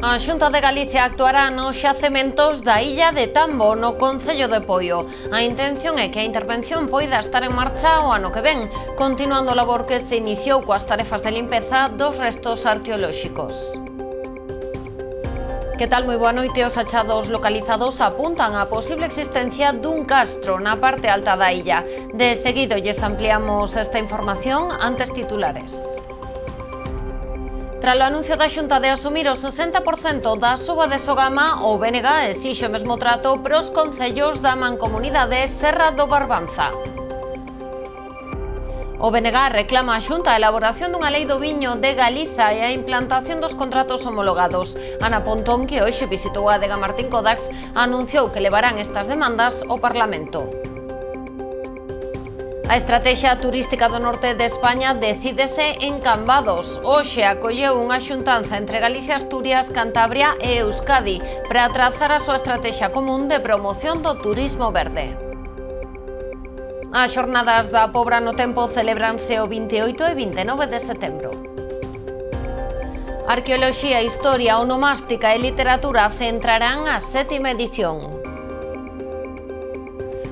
A Xunta de Galicia actuará nos xacementos da illa de Tambo, no concello de Poio. A intención é que a intervención poida estar en marcha o ano que ven, continuando o labor que se iniciou coas tarefas de limpeza dos restos arqueolóxicos. Que tal? Moi boa noite. Os achados localizados apuntan á posible existencia dun castro na parte alta da illa. De seguido lles ampliamos esta información antes titulares. Tras o anuncio da Xunta de asumir o 60% da suba de Sogama, o BNG exixe o mesmo trato para os concellos da mancomunidade Serra do Barbanza. O BNG reclama á Xunta a elaboración dunha lei do viño de Galiza e a implantación dos contratos homologados. Ana Pontón, que hoxe visitou a adega Martín Kodax, anunciou que levarán estas demandas ao Parlamento. A estratexia turística do norte de España decídese en Cambados. Hoxe acolleu unha xuntanza entre Galicia, Asturias, Cantabria e Euskadi para trazar a súa estratexia común de promoción do turismo verde. As xornadas da Pobra no Tempo celebranse o 28 e 29 de setembro. Arqueoloxía, historia, onomástica e literatura centrarán a 7ª edición.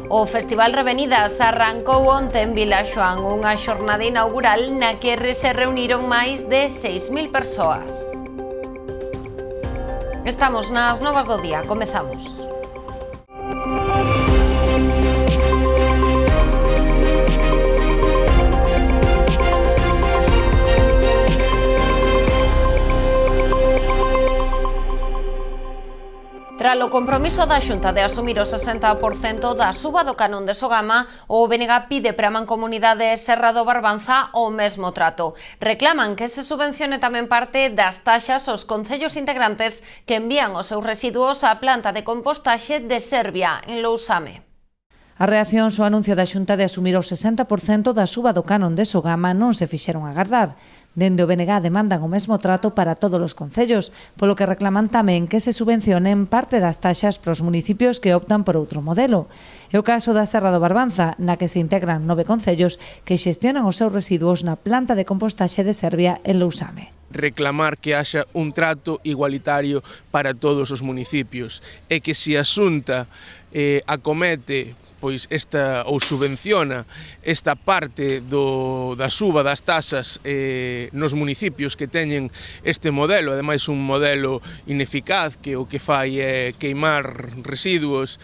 O Festival Revenidas arrancou onte en Vilaxoán, unha xornada inaugural na que se reuniron máis de 6.000 persoas. Estamos nas novas do día, comezamos. Tras o compromiso da Xunta de asumir o 60% da suba do canon de Sogama, o BNG pide para a mancomunidade Serra do Barbanza o mesmo trato. Reclaman que se subvencione tamén parte das taxas aos concellos integrantes que envían os seus residuos á planta de compostaxe de Serbia, en Lousame. As reaccións ao anuncio da Xunta de asumir o 60% da suba do canon de Sogama non se fixeron agardar. Dende o BNG demandan o mesmo trato para todos os concellos, polo que reclaman tamén que se subvencionen parte das taxas para os municipios que optan por outro modelo. É o caso da Serra do Barbanza, na que se integran 9 concellos que xestionan os seus residuos na planta de compostaxe de Serbia en Lousame. Reclamar que haxa un trato igualitario para todos os municipios e que se a Xunta acomete ou subvenciona esta parte da suba das taxas nos municipios que teñen este modelo, ademais un modelo ineficaz que o que fai é queimar residuos,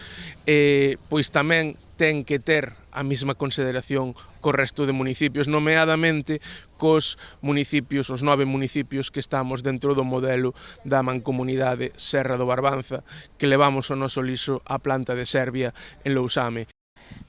pois tamén ten que ter a mesma consideración co resto de municipios, nomeadamente cos municipios, os 9 municipios que estamos dentro do modelo da mancomunidade Serra do Barbanza, que levamos o noso lixo á planta de Serbia en Lousame.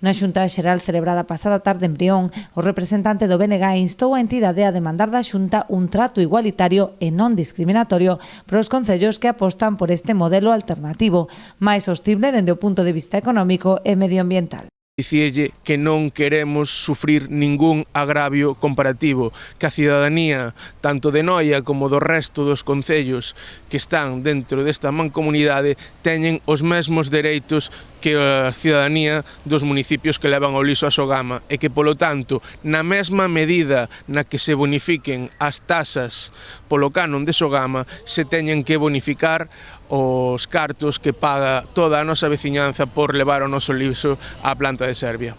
Na Xunta Xeral celebrada pasada tarde en Brión, o representante do BNG instou a entidade a demandar da Xunta un trato igualitario e non discriminatorio para os concellos que apostan por este modelo alternativo, máis sostible dende o punto de vista económico e medioambiental. Dicirlle que non queremos sufrir ningún agravio comparativo, que a cidadanía, tanto de Noia como do resto dos concellos que están dentro desta mancomunidade, teñen os mesmos dereitos que a cidadanía dos municipios que levan o lixo a Sogama e que, polo tanto, na mesma medida na que se bonifiquen as taxas polo canon de Sogama, se teñen que bonificar os cartos que paga toda a nosa veciñanza por levar o noso lixo á planta de Serbia.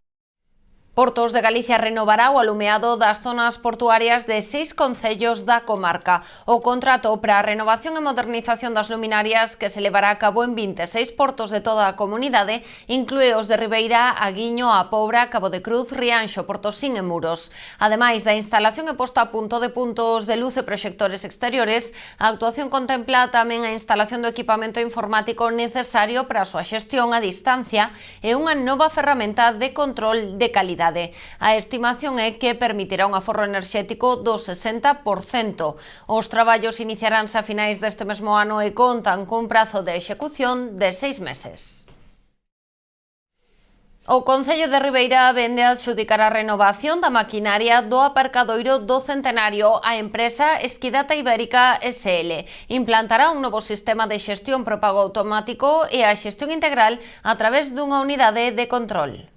Portos de Galicia renovará o alumeado das zonas portuarias de 6 concellos da comarca. O contrato para a renovación e modernización das luminarias que se levará a cabo en 26 portos de toda a comunidade inclúe os de Ribeira, Aguiño, A Pobra, Cabo de Cruz, Rianxo, Portosín e Muros. Ademais da instalación e posta a punto de puntos de luz e proxectores exteriores, a actuación contempla tamén a instalación do equipamento informático necesario para a súa xestión a distancia e unha nova ferramenta de control de calidade. A estimación é que permitirá un aforro enerxético do 60%. Os traballos iniciaránse a finais deste mesmo ano e contan cun prazo de execución de 6 meses. O Concello de Ribeira vende a adxudicar a renovación da maquinaria do aparcadoiro do Centenario á empresa Esquidata Ibérica SL. Implantará un novo sistema de xestión por pago automático e a xestión integral a través dunha unidade de control.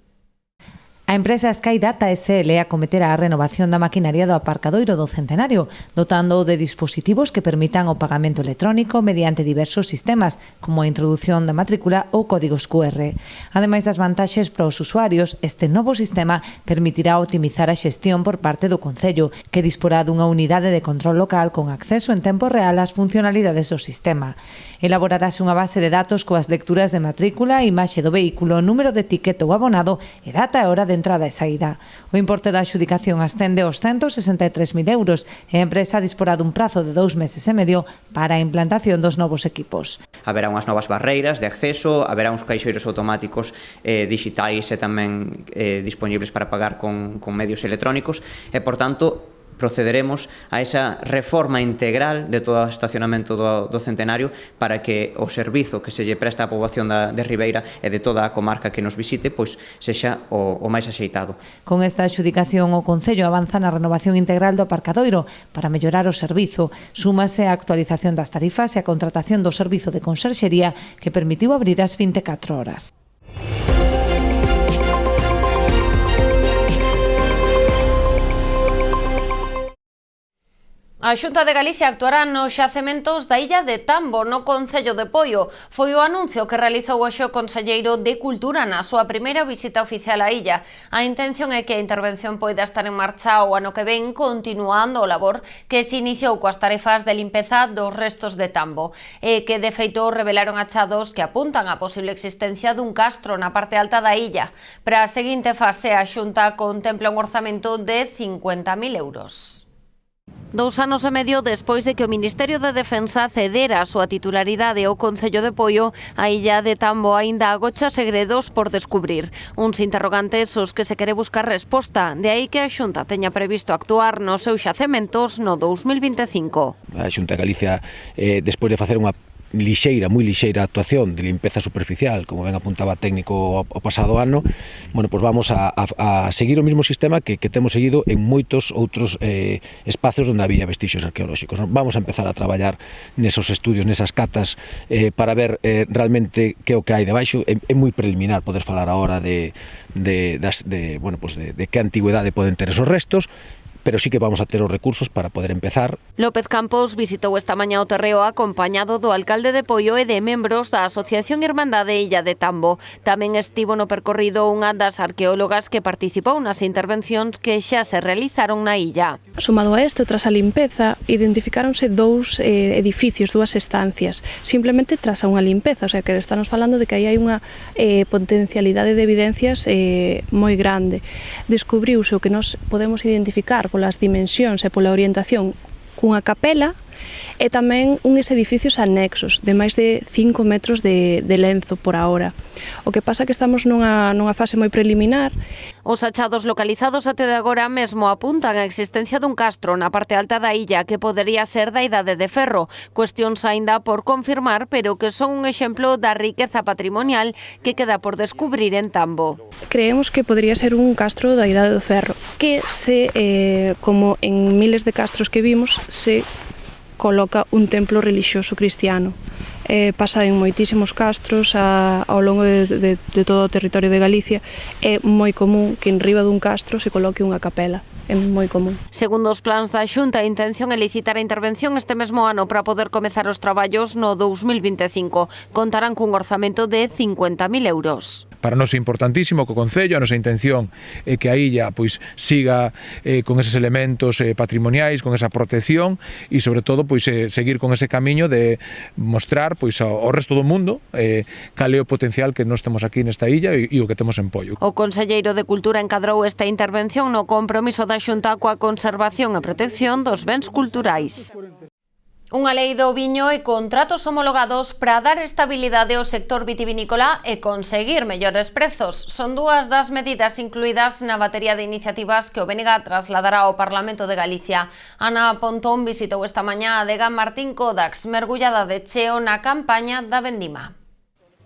A empresa Sky Data SL acometerá a renovación da maquinaria do aparcadoiro do Centenario, dotando de dispositivos que permitan o pagamento electrónico mediante diversos sistemas, como a introdución da matrícula ou códigos QR. Ademais das vantaxes para os usuarios, este novo sistema permitirá optimizar a xestión por parte do Concello, que disporá dunha unidade de control local con acceso en tempo real ás funcionalidades do sistema. Elaborarase unha base de datos coas lecturas de matrícula, imaxe do vehículo, número de etiqueta ou abonado e data e hora de entrada e saída. O importe da adxudicación ascende aos 163.000 euros e a empresa disporá dun prazo de 2 meses e medio para a implantación dos novos equipos. Haberá unhas novas barreiras de acceso, haberá uns caixeiros automáticos digitais e tamén dispoñibles para pagar con medios electrónicos e, por tanto, procederemos a esa reforma integral de todo o estacionamento do Centenario para que o servizo que se lle presta á poboación de Ribeira e de toda a comarca que nos visite pois sexa o máis axeitado. Con esta adxudicación o Concello avanza na renovación integral do aparcadoiro para mellorar o servizo. Súmase a actualización das tarifas e a contratación do servizo de conserxería que permitiu abrir as 24 horas. A Xunta de Galicia actuará nos xacementos da illa de Tambo, no Concello de Poio. Foi o anuncio que realizou hoxe o conselleiro de Cultura na súa primeira visita oficial á illa. A intención é que a intervención poida estar en marcha o ano que ven, continuando o labor que se iniciou coas tarefas de limpeza dos restos de Tambo, e que de feito revelaron achados que apuntan á posible existencia dun castro na parte alta da illa. Para a seguinte fase, a Xunta contempla un orzamento de 50.000 euros. 2 anos e medio despois de que o Ministerio de Defensa cedera a súa titularidade ao Concello de Poio, a illa de Tambo aínda agocha segredos por descubrir. Uns interrogantes os que se quere buscar resposta, de aí que a Xunta teña previsto actuar nos seus xacementos no 2025. A Xunta de Galicia, despois de facer unha moi lixeira actuación de limpeza superficial, como ben apuntaba técnico o pasado ano, bueno, pues vamos a seguir o mesmo sistema que temos seguido en moitos outros espacios onde había vestixios arqueolóxicos. Vamos a empezar a traballar nesos estudios, nesas catas, para ver realmente que o que hai debaixo. É moi preliminar poder falar agora de que antigüedade poden ter esos restos, pero sí que vamos a ter os recursos para poder empezar. López Campos visitou esta mañá o terreo acompañado do alcalde de Poio e de membros da Asociación Irmandade Illa de Tambo. Tamén estivo no percorrido unha das arqueólogas que participou nas intervencións que xa se realizaron na illa. Sumado a isto, tras a limpeza, identificáronse 2 edificios, 2 estancias, simplemente tras a unha limpeza, o sea que estamos falando de que aí hai unha potencialidade de evidencias moi grande. Descubriuse o que nos podemos identificar polas dimensións e pola orientación cunha capela e tamén uns edificios anexos de máis de 5 metros de lenzo por ahora. O que pasa é que estamos nunha fase moi preliminar. Os achados localizados até de agora mesmo apuntan a existencia dun castro na parte alta da illa que podería ser da Idade de Ferro, cuestións aínda por confirmar, pero que son un exemplo da riqueza patrimonial que queda por descubrir en Tambo. Creemos que podría ser un castro da Idade do Ferro, que como en miles de castros que vimos, se coloca un templo relixioso cristiano. Pasa en moitísimos castros ao longo de todo o territorio de Galicia. É moi común que en riba dun castro se coloque unha capela. É moi común. Segundo os plans da Xunta, a intención é licitar a intervención este mesmo ano para poder comezar os traballos no 2025. Contarán cun orzamento de 50.000 euros. Para nós é importantísimo que o Concello, a nosa intención é que a illa pois siga con eses elementos patrimoniais, con esa protección e sobre todo pois seguir con ese camiño de mostrar pois ao resto do mundo cal é o potencial que nós temos aquí nesta illa e o que temos en Poio. O conselleiro de Cultura encadrou esta intervención no compromiso da Xunta coa conservación e protección dos bens culturais. Unha lei do viño e contratos homologados para dar estabilidade ao sector vitivinícola e conseguir mellores prezos. Son dúas das medidas incluídas na batería de iniciativas que o BNG trasladará ao Parlamento de Galicia. Ana Pontón visitou esta mañá a adega Martín Kodax, mergullada de cheo na campaña da vendima.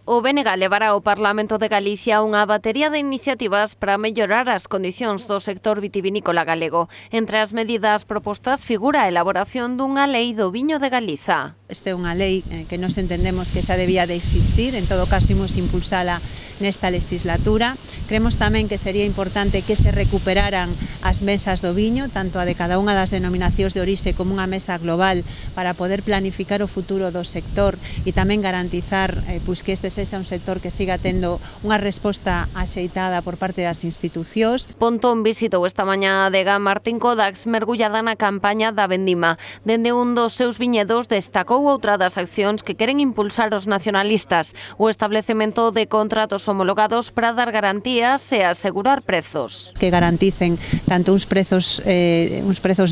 O BNG levará ao Parlamento de Galicia unha batería de iniciativas para mellorar as condicións do sector vitivinícola galego. Entre as medidas propostas figura a elaboración dunha lei do viño de Galiza. Este é unha lei que nos entendemos que xa debía de existir, en todo caso imos impulsala nesta legislatura. Creemos tamén que sería importante que se recuperaran as mesas do viño, tanto a de cada unha das denominacións de orixe como unha mesa global para poder planificar o futuro do sector e tamén garantizar que este sexa un sector que siga tendo unha resposta axeitada por parte das institucións. Pontón visitou esta mañá de Martín Kodax mergullada na campaña da vendima. Dende un dos seus viñedos destacou outra das accións que queren impulsar os nacionalistas, o establecemento de contratos homologados para dar garantías e asegurar prezos. Que garanticen tanto uns prezos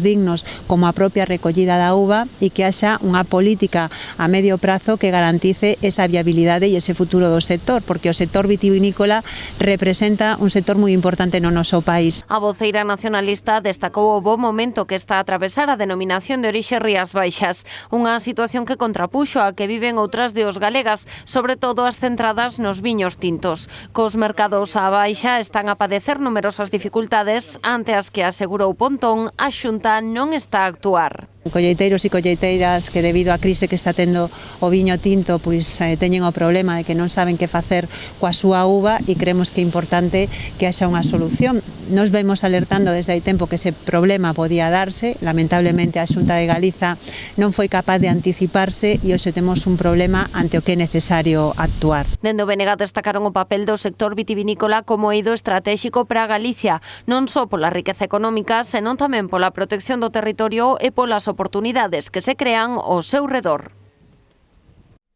dignos como a propia recollida da uva e que haxa unha política a medio prazo que garantice esa viabilidade e ese futuro do sector, porque o sector vitivinícola representa un sector moi importante no noso país. A voceira nacionalista destacou o bo momento que está a atravesar a denominación de orixe Rías Baixas, unha situación que contrapuxo a que viven outras de os galegas, sobre todo as centradas nos viños tintos. Cos mercados á baixa están a padecer numerosas dificultades ante as que asegurou Pontón a Xunta non está a actuar. Colleiteiros e colleiteiras que debido á crise que está tendo o viño tinto teñen o problema de que non saben que facer coa súa uva e creemos que é importante que haxa unha solución. Nos vemos alertando desde hai tempo que ese problema podía darse, lamentablemente a Xunta de Galiza non foi capaz de anticiparse e hoxe temos un problema ante o que é necesario actuar. Dende o BNG destacaron o papel do sector vitivinícola como eido estratégico para Galicia, non só pola riqueza económica, senón tamén pola protección do territorio e polas oportunidades que se crean ao seu redor.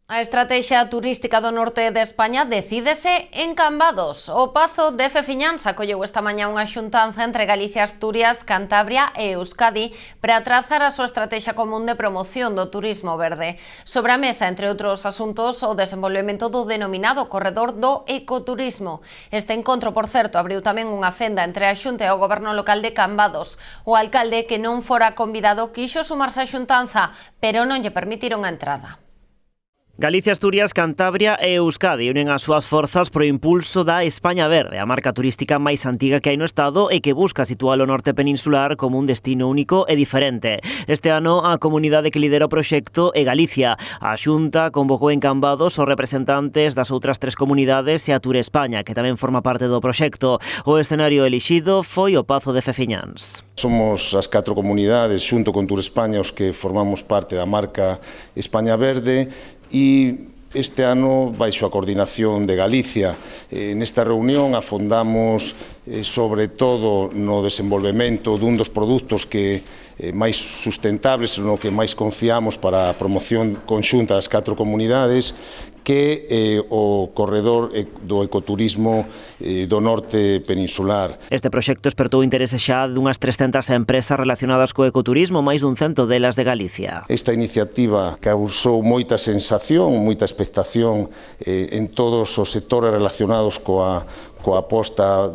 A estrategia turística do norte de España decídese en Cambados. O Pazo de Fefiñáns acolleu esta mañá unha xuntanza entre Galicia, Asturias, Cantabria e Euskadi para trazar a súa estrategia común de promoción do turismo verde. Sobre a mesa, entre outros asuntos, o desenvolvemento do denominado corredor do ecoturismo. Este encontro, por certo, abriu tamén unha fenda entre a Xunta e o Goberno local de Cambados. O alcalde, que non fora convidado, quixo sumarse á xuntanza, pero non lle permitiron a entrada. Galicia, Asturias, Cantabria e Euskadi unen as súas forzas pro impulso da España Verde, a marca turística máis antiga que hai no Estado e que busca situar o norte peninsular como un destino único e diferente. Este ano, a comunidade que lidera o proxecto é Galicia. A Xunta convocou en Cambados os representantes das outras 3 comunidades e a Tour España, que tamén forma parte do proxecto. O escenario elixido foi o Pazo de Fefiñáns. Somos as 4 comunidades, xunto con Tour España, os que formamos parte da marca España Verde, e este ano, baixo a coordinación de Galicia, nesta reunión afondamos sobre todo no desenvolvemento dun dos produtos que máis sustentables, no que máis confiamos para a promoción conxunta das 4 comunidades, que o corredor do ecoturismo do norte peninsular. Este proxecto espertou interese xa dunhas 300 empresas relacionadas co ecoturismo, máis dun 100 delas de Galicia. Esta iniciativa causou moita sensación, moita expectación en todos os sectores relacionados coa aposta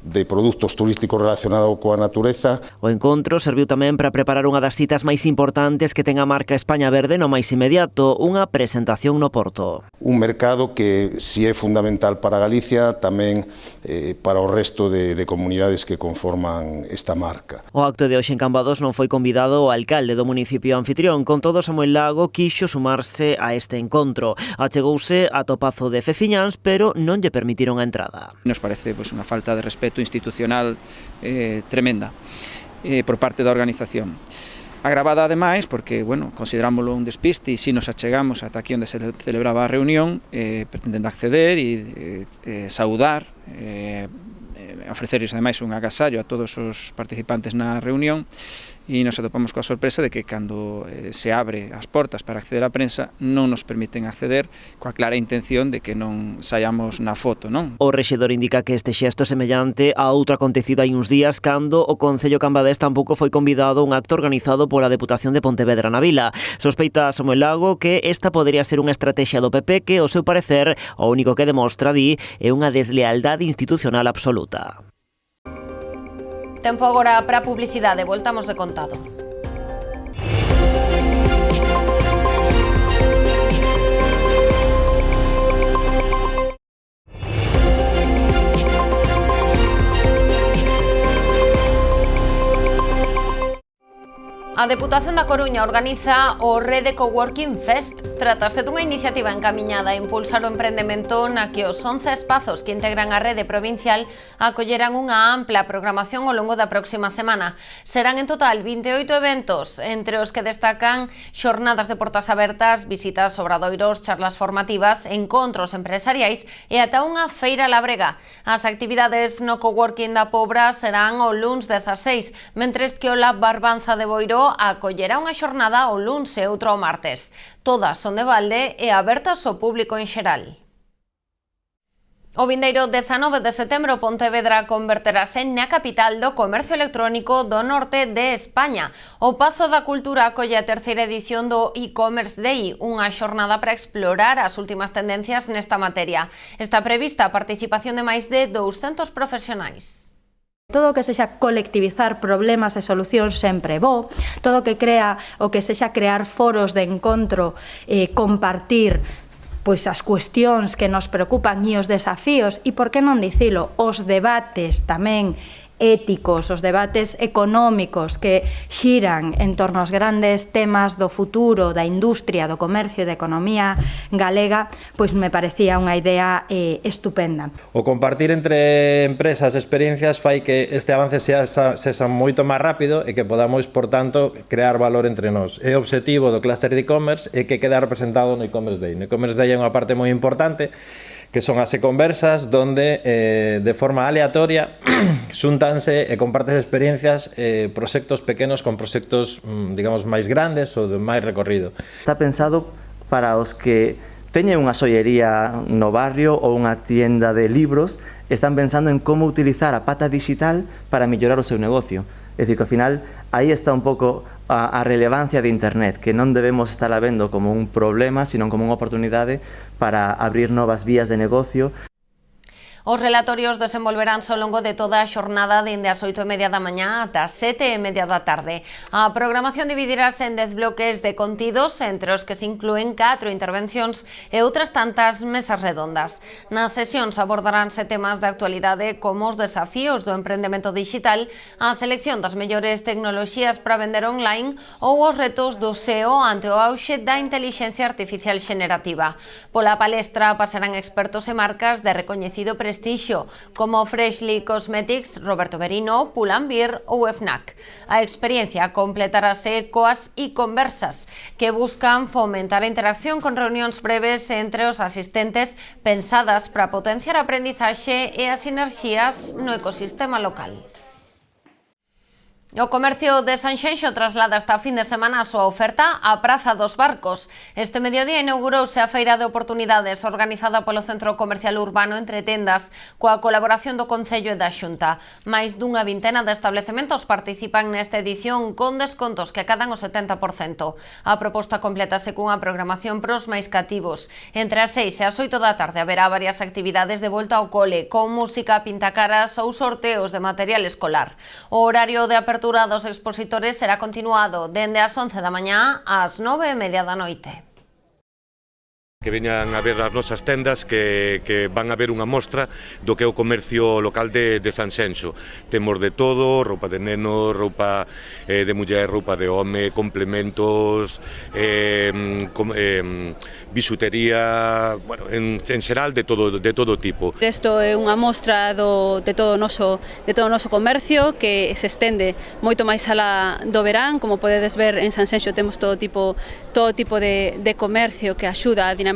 de produtos turísticos relacionados coa natureza. O encontro serviu tamén para preparar unha das citas máis importantes que ten a marca España Verde no máis inmediato, unha presentación no Porto. Un mercado que si é fundamental para Galicia, tamén para o resto de comunidades que conforman esta marca. O acto de hoxe en Cambados non foi convidado o alcalde do municipio anfitrión, con todo Samuel Lago quixo sumarse a este encontro. Achegouse a Pazo de Fefiñáns, pero non lle permitiron a entrada. Nos parece unha falta de respeto institucional tremenda por parte da organización. Agravada ademais porque, considerámoslo un despiste e si nos achegamos ata aquí onde se celebraba a reunión pretendendo acceder e saudar, ofrecerles ademais un agasallo a todos os participantes na reunión, e nos atopamos coa sorpresa de que cando se abre as portas para acceder á prensa non nos permiten acceder, coa clara intención de que non saiamos na foto, non? O rexedor indica que este xesto é semellante a outro acontecido hai uns días cando o Concello Cambadés tampouco foi convidado a un acto organizado pola Deputación de Pontevedra na Vila. Sospeita Samuel Lago que esta podería ser unha estrategia do PP que, ao seu parecer, o único que demostra, di, é unha deslealdade institucional absoluta. Tempo agora para a publicidade, voltamos de contado. A Deputación da Coruña organiza o Rede Coworking Fest. Trátase dunha iniciativa encamiñada a impulsar o emprendemento na que os 11 espazos que integran a rede provincial acollerán unha ampla programación ao longo da próxima semana. Serán en total 28 eventos, entre os que destacan xornadas de portas abertas, visitas, obradoiros, charlas formativas, encontros empresariais e ata unha feira labrega. As actividades no Coworking da Pobra serán o luns 16, mentres que o Lab Barbanza de Boiro acollerá unha xornada o luns e outra o martes. Todas son de balde e abertas ao público en xeral. O vindeiro 19 de setembro Pontevedra converterase na capital do comercio electrónico do norte de España. O Pazo da Cultura acolle a terceira edición do e-commerce Day, unha xornada para explorar as últimas tendencias nesta materia. Está prevista a participación de máis de 200 profesionais. Todo o que sexa colectivizar problemas e solucións sempre é bo, todo o que crea o que sexa crear foros de encontro, compartir pois as cuestións que nos preocupan e os desafíos e, por que non dicilo, os debates tamén éticos, os debates económicos que xiran en torno aos grandes temas do futuro, da industria, do comercio e da economía galega, pois me parecía unha idea estupenda. O compartir entre empresas experiencias fai que este avance sexa moito máis rápido e que podamos, por tanto, crear valor entre nós. É o obxectivo do clúster de e-commerce e que queda representado no e-commerce Day. No e-commerce Day é unha parte moi importante que son as e-conversas donde de forma aleatoria xuntanse e compartes experiencias proxectos pequenos con proxectos, digamos, máis grandes ou de máis recorrido. Está pensado para os que teñen unha xollería no barrio ou unha tienda de libros, están pensando en como utilizar a pata digital para mellorar o seu negocio. É dicir, que ao final, aí está un pouco a relevancia de Internet, que non debemos estar vendo como un problema, sino como unha oportunidade para abrir novas vías de negocio. Os relatorios desenvolveránse ao longo de toda a xornada dende as 8:30 da mañá ata as 7:30 da tarde. A programación dividirase en 10 bloques de contidos, entre os que se inclúen 4 intervencións e outras tantas mesas redondas. Nas sesións abordaránse temas de actualidade como os desafíos do emprendemento digital, a selección das mellores tecnoloxías para vender online ou os retos do SEO ante o auxe da intelixencia artificial xenerativa. Pola palestra pasarán expertos e marcas de recoñecido prestixio, como Freshly Cosmetics, Roberto Berino, Pull&Bear ou FNAC. A experiencia completarase coas e conversas, que buscan fomentar a interacción con reunións breves entre os asistentes pensadas para potenciar a aprendizaxe e as sinerxías no ecosistema local. O comercio de Sanxenxo traslada esta fin de semana a súa oferta á Praza dos Barcos. Este mediodía inaugurouse a Feira de Oportunidades organizada polo Centro Comercial Urbano Entre Tendas coa colaboración do Concello e da Xunta. Máis dunha vintena de establecementos participan nesta edición con descontos que acadan o 70%. A proposta completase cunha programación pros máis cativos. Entre as 6 e as 8 da tarde haberá varias actividades de volta ao cole, con música, pintacaras ou sorteos de material escolar. O horario de apertura dos expositores será continuado dende as 11 da mañá ás 9:30 da noite. Que veñan a ver as nosas tendas, que van a ver unha mostra do que é o comercio local de Sanxenxo. Temos de todo, roupa de neno, roupa de muller, roupa de home, complementos, bisutería, bueno, en xeral de todo tipo. Isto é unha mostra de todo o noso comercio que se estende moito máis alá do verán. Como podedes ver, en Sanxenxo temos todo tipo de comercio que axuda a dinamizar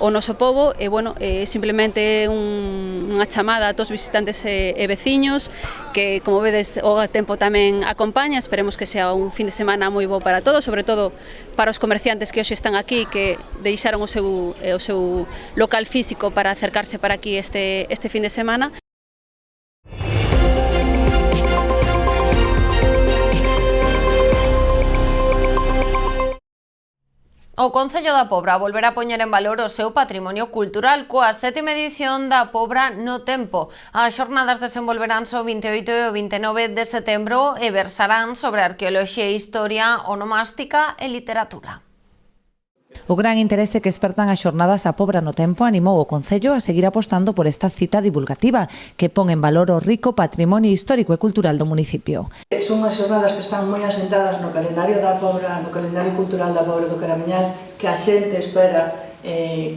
o noso pobo e, bueno, simplemente unha chamada a todos os visitantes e veciños que, como vedes, o tempo tamén acompaña. Esperemos que sea un fin de semana moi bo para todos, sobre todo para os comerciantes que hoxe están aquí, que deixaron o seu local físico para acercarse para aquí este fin de semana. O Concello da Pobra volverá a poñer en valor o seu patrimonio cultural coa 7ª edición da Pobra no Tempo. As xornadas desenvolveránse o 28 e o 29 de setembro e versarán sobre arqueoloxía e historia, onomástica e literatura. O gran interese que espertan as xornadas A Pobra no Tempo animou o Concello a seguir apostando por esta cita divulgativa que pon en valor o rico patrimonio histórico e cultural do municipio. Son as xornadas que están moi asentadas no calendario da Pobra, no calendario cultural da Pobra do Caramiñal, que a xente espera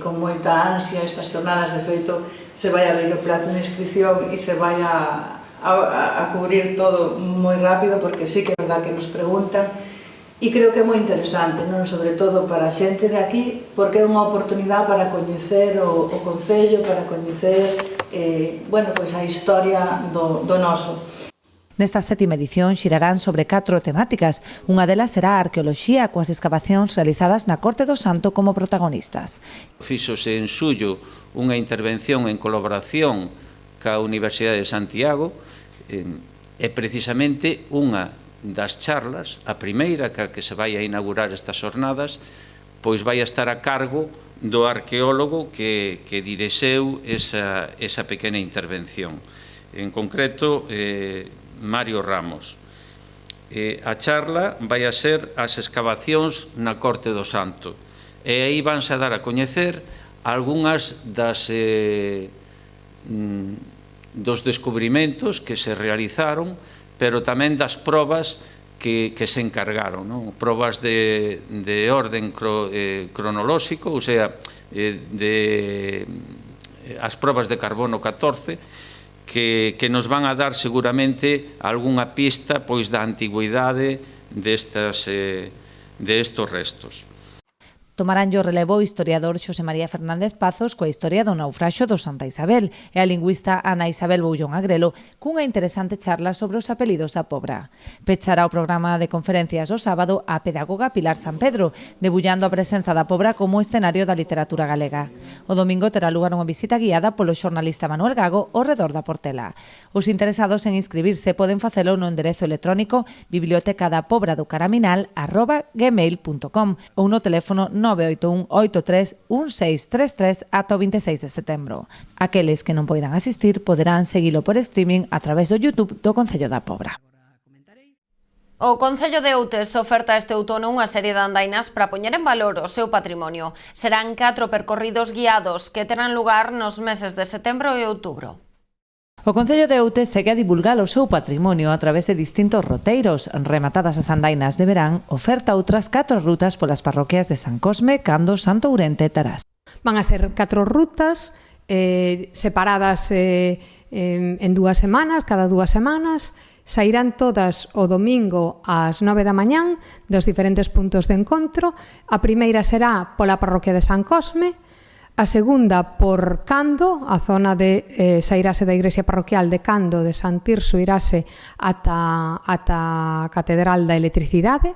con moita ansia estas xornadas. De feito, se vai abrir o plazo de inscripción e se vai a cubrir todo moi rápido, porque sí que é verdad que nos preguntan, e creo que é moi interesante, non? Sobre todo para a xente de aquí, porque é unha oportunidade para coñecer o Concello, para coñecer a historia do noso. Nesta 7ª edición xirarán sobre 4 temáticas. Unha delas será a arqueoloxía, coas escavacións realizadas na Corte do Santo como protagonistas. Fíxose en xullo unha intervención en colaboración ca Universidade de Santiago, e precisamente unha das charlas, a primeira que se vai a inaugurar estas xornadas, pois vai a estar a cargo do arqueólogo que dirixeu esa pequena intervención. En concreto, Mario Ramos. A charla vai a ser as escavacións na Corte do Santo, e aí vanse a dar a coñecer algunhas dos descubrimentos que se realizaron, pero tamén das probas que se encargaron, non? Probas de orden cronolóxico, ou sea, as probas de carbono 14, que nos van a dar seguramente algunha pista pois da antigüidade destos restos. Tomarán o relevo o historiador Xosé María Fernández Pazos coa historia do naufraxio do Santa Isabel e a lingüista Ana Isabel Boullón Agrelo cunha interesante charla sobre os apelidos da Pobra. Pechará o programa de conferencias o sábado a pedagoga Pilar San Pedro, debullando a presenza da Pobra como escenario da literatura galega. O domingo terá lugar unha visita guiada polo xornalista Manuel Gago ao redor da Portela. Os interesados en inscribirse poden facelo no enderezo electrónico bibliotecadapobradocaramiñal@gmail.com ou no teléfono 981 83 1633 ata o 26 de setembro. Aqueles que non poidan asistir poderán seguilo por streaming a través do YouTube do Concello da Pobra. O Concello de Outes oferta este outono unha serie de andainas para poñer en valor o seu patrimonio. Serán 4 percorridos guiados que terán lugar nos meses de setembro e outubro. O Concello de Outes segue a divulgar o seu patrimonio a través de distintos roteiros. Rematadas as andainas de verán, oferta outras 4 rutas polas parroquias de San Cosme, Cando, Santo Ourente e Tarás. Van a ser 4 rutas separadas en 2 semanas, cada 2 semanas. Sairán todas o domingo ás 9 da mañán dos diferentes puntos de encontro. A primeira será pola parroquia de San Cosme, a segunda por Cando, a zona de sairase da igrexa parroquial de Cando de San Tirso, irase ata a Catedral da Electricidade,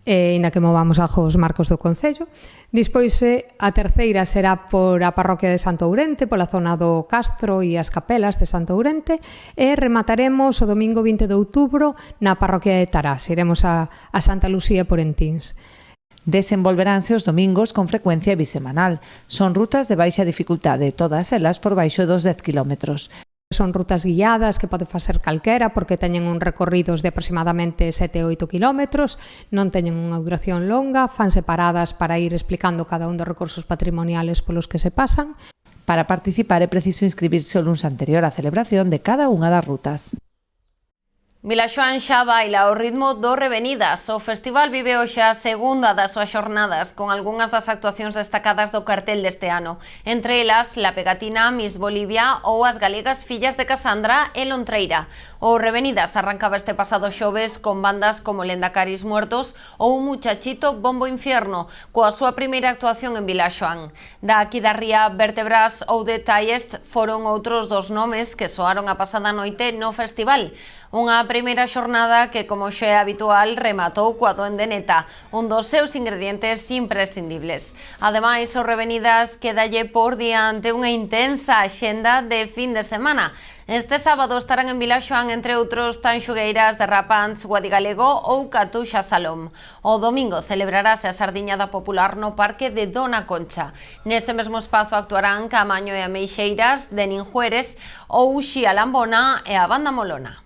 inda que movamos algo os marcos do Concello. Despois a terceira será por a parroquia de Santo Ourente, pola zona do Castro e as capelas de Santo Ourente, e remataremos o domingo 20 de outubro na parroquia de Tarás. Iremos a Santa Lucía por Entins. Desenvolveránse os domingos con frecuencia bisemanal. Son rutas de baixa dificultade, todas elas por baixo dos 10 kilómetros. Son rutas guiadas que pode facer calquera porque teñen un recorridos de aproximadamente 7 ou 8 kilómetros, non teñen unha duración longa, fan separadas para ir explicando cada un dos recursos patrimoniales polos que se pasan. Para participar é preciso inscribirse o luns anterior á celebración de cada unha das rutas. Vilaxoán xa baila ao ritmo do Revenidas. O festival vive hoxe a segunda das súas xornadas con algunhas das actuacións destacadas do cartel deste ano. Entre elas, La Pegatina, Miss Bolivia ou as galegas Fillas de Casandra e Lontreira. O Revenidas arrancaba este pasado xoves con bandas como Lendacaris Muertos ou Muchachito Bombo Infierno, coa súa primeira actuación en Vilaxoán. Da aquí da ría Vértebras ou The Tallest foron outros dos nomes que soaron a pasada noite no festival. Unha primeira xornada que, como xa é habitual, rematou coa Duende Neta, un dos seus ingredientes imprescindibles. Ademais, o Revenidas quedalle por diante unha intensa axenda de fin de semana. Este sábado estarán en Vilaxoán, entre outros, Tanxugueiras, Derrapants, Guadigalego ou Catuxa Salom. O domingo celebrarase a Sardiñada Popular no Parque de Dona Concha. Nese mesmo espazo actuarán Camaño e Ameixeiras, Denin Juérez ou Xia Lambona e a Banda Molona.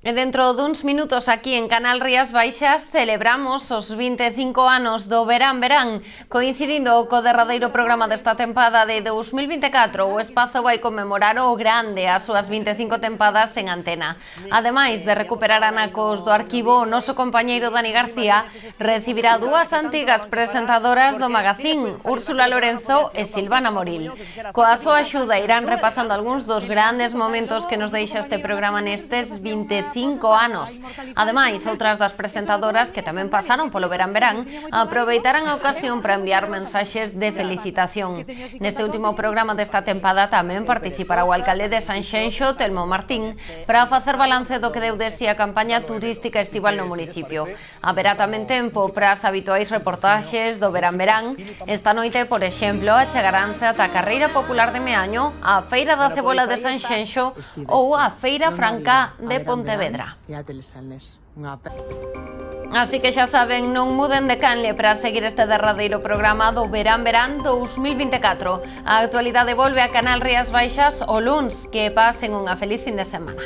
E dentro duns minutos aquí en Canal Rías Baixas celebramos os 25 anos do Verán Verán. Coincidindo co derradeiro programa desta tempada de 2024, o espazo vai conmemorar o grande as súas 25 tempadas en antena. Ademais de recuperar anacos do arquivo, o noso compañeiro Dani García recibirá dúas antigas presentadoras do magazín, Úrsula Lorenzo e Silvana Moril. Coa súa axuda irán repasando algúns dos grandes momentos que nos deixa este programa nestes 25 anos. Ademais, outras das presentadoras que tamén pasaron polo Verán Verán aproveitarán a ocasión para enviar mensaxes de felicitación. Neste último programa desta tempada tamén participará o alcalde de Sanxenxo, Telmo Martín, para facer balance do que deu de si a campaña turística estival no municipio. Haberá tamén tempo para as habituais reportaxes do Verán Verán. Esta noite, por exemplo, achegaránse ata a Carreira Popular de Meaño, a Feira da Cebola de Sanxenxo ou a Feira Franca de Pontevedra. Así que xa saben, non muden de canle para seguir este derradeiro programa do Verán Verán 2024. A actualidade volve a Canal Rías Baixas o luns. Que pasen unha feliz fin de semana.